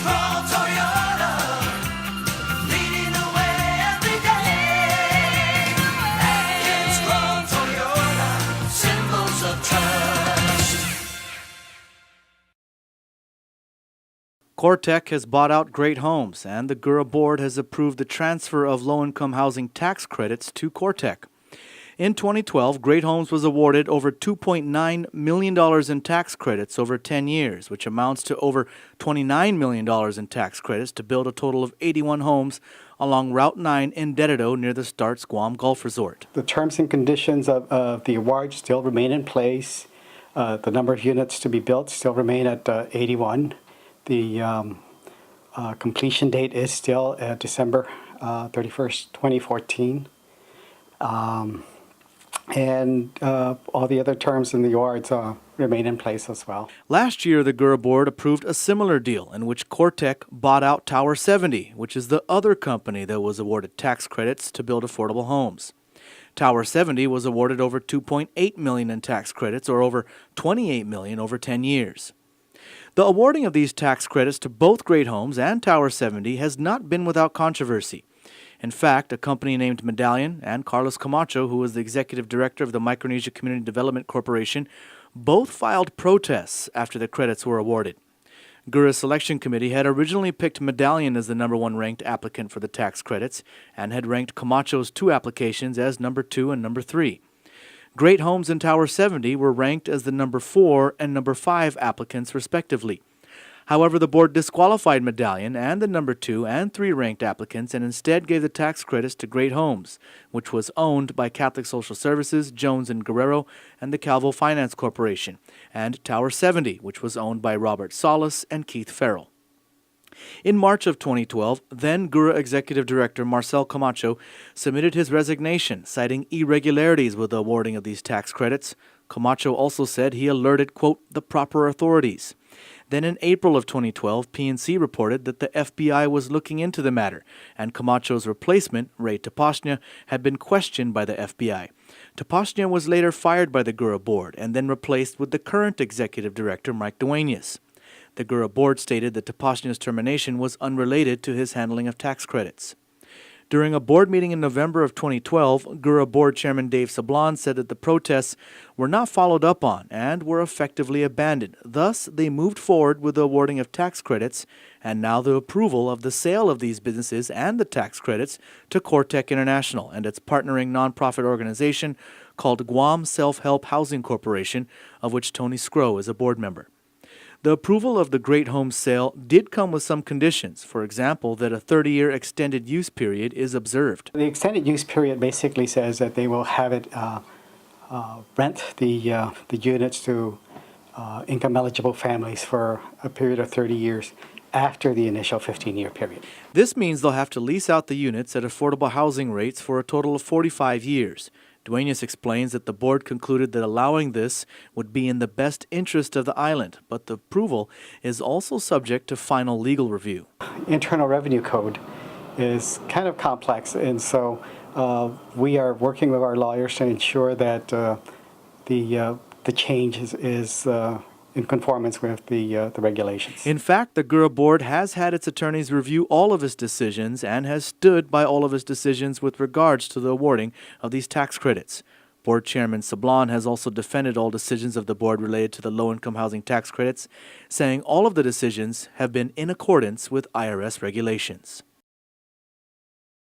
Scroll Toyota, leading the way every day. And Scroll Toyota, symbols of trust. COREtech has bought out Great Homes, and the Gura board has approved the transfer of low-income housing tax credits to COREtech. In 2012, Great Homes was awarded over $2.9 million in tax credits over 10 years, which amounts to over $29 million in tax credits to build a total of 81 homes along Route 9 in Dededo near the Starts Guam Golf Resort. The terms and conditions of the award still remain in place. The number of units to be built still remain at 81. The completion date is still December 31st, 2014. And all the other terms in the awards remain in place as well. Last year, the Gura board approved a similar deal in which COREtech bought out Tower 70, which is the other company that was awarded tax credits to build affordable homes. Tower 70 was awarded over $2.8 million in tax credits, or over $28 million over 10 years. The awarding of these tax credits to both Great Homes and Tower 70 has not been without controversy. In fact, a company named Medallion and Carlos Camacho, who was the executive director of the Micronesia Community Development Corporation, both filed protests after the credits were awarded. Gura's selection committee had originally picked Medallion as the #1 ranked applicant for the tax credits and had ranked Camacho's 2 applications as number 2 and number 3. Great Homes and Tower 70 were ranked as the number 4 and number 5 applicants respectively. However, the board disqualified Medallion and the number 2 and 3 ranked applicants and instead gave the tax credits to Great Homes, which was owned by Catholic Social Services, Jones and Guerrero, and the CALVO Finance Corporation, and Tower 70, which was owned by Robert Solis and Keith Farrell. In March of 2012, then Gura Executive Director Marcel Camacho submitted his resignation, citing irregularities with the awarding of these tax credits. Camacho also said he alerted, quote, the proper authorities. Then in April of 2012, PNC reported that the FBI was looking into the matter, and Camacho's replacement, Ray Tapasnia, had been questioned by the FBI. Tapasnia was later fired by the Gura board and then replaced with the current executive director, Mike Duenas. The Gura board stated that Tapasnia's termination was unrelated to his handling of tax credits. During a board meeting in November of 2012, Gura board chairman Dave Sablon said that the protests were not followed up on and were effectively abandoned. Thus, they moved forward with the awarding of tax credits and now the approval of the sale of these businesses and the tax credits to COREtech International and its partnering nonprofit organization called Guam Self-Help Housing Corporation, of which Tony Scrow is a board member. The approval of the Great Homes sale did come with some conditions. For example, that a 30-year extended use period is observed. The extended use period basically says that they will have it rent the units to income-eligible families for a period of 30 years after the initial 15-year period. This means they'll have to lease out the units at affordable housing rates for a total of 45 years. Duenas explains that the board concluded that allowing this would be in the best interest of the island, but the approval is also subject to final legal review. Internal Revenue Code is kind of complex, and so we are working with our lawyers to ensure that the change is in conformance with the regulations. In fact, the Gura board has had its attorneys review all of its decisions and has stood by all of its decisions with regards to the awarding of these tax credits. Board Chairman Sablon has also defended all decisions of the board related to the low-income housing tax credits, saying all of the decisions have been in accordance with IRS regulations.